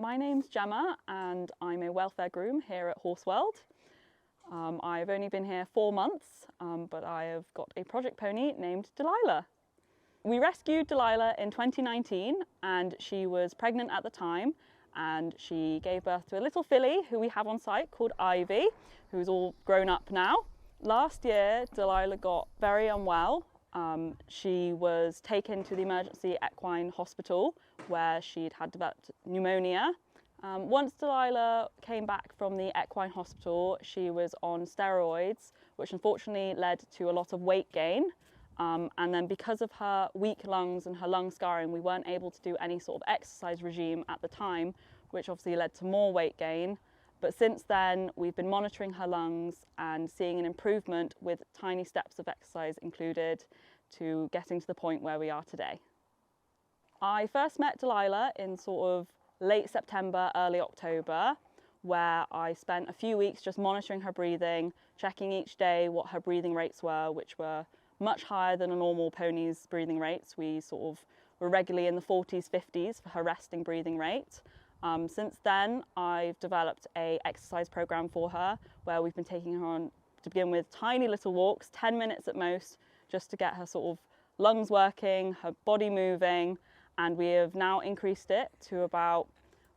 My name's Jemma and I'm a welfare groom here at Horse World. I've only been here 4 months, but I have got a project pony named Delilah. We rescued Delilah in 2019 and she was pregnant at the time, and she gave birth to a little filly who we have on site called Ivy, who's all grown up now. Last year, Delilah got very unwell. She was taken to the emergency equine hospital where she'd had developed pneumonia. Once Delilah came back from the equine hospital, she was on steroids, which unfortunately led to a lot of weight gain. And then because of her weak lungs and her lung scarring, we weren't able to do any sort of exercise regime at the time, which obviously led to more weight gain. But since then, we've been monitoring her lungs and seeing an improvement with tiny steps of exercise included to getting to the point where we are today. I first met Delilah in sort of late September, early October, where I spent a few weeks just monitoring her breathing, checking each day what her breathing rates were, which were much higher than a normal pony's breathing rates. We sort of were regularly in the 40s, 50s for her resting breathing rate. Since then, I've developed an exercise program for her where we've been taking her on, to begin with, tiny little walks, 10 minutes at most, just to get her sort of lungs working, her body moving, and we have now increased it to about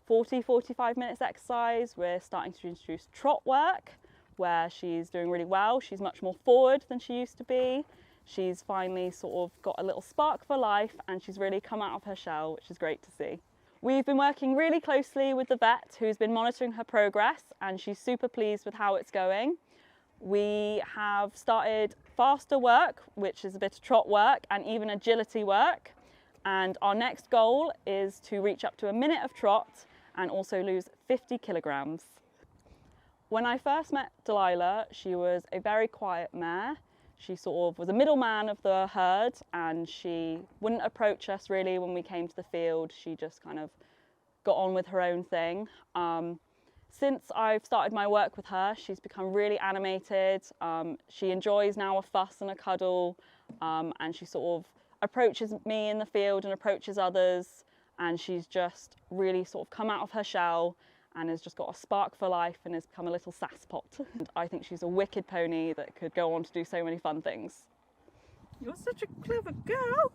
40-45 minutes exercise. We're starting to introduce trot work, where she's doing really well. She's much more forward than she used to be. She's finally sort of got a little spark for life and she's really come out of her shell, which is great to see. We've been working really closely with the vet who's been monitoring her progress, and she's super pleased with how it's going. We have started faster work, which is a bit of trot work and even agility work. And our next goal is to reach up to a minute of trot and also lose 50 kilograms. When I first met Delilah, she was a very quiet mare. She sort of was a middleman of the herd and she wouldn't approach us really when we came to the field. She just kind of got on with her own thing. Since I've started my work with her, she's become really animated. She enjoys now a fuss and a cuddle, and she sort of approaches me in the field and approaches others, and she's just really sort of come out of her shell and has just got a spark for life and has become a little sasspot. And I think she's a wicked pony that could go on to do so many fun things. You're such a clever girl.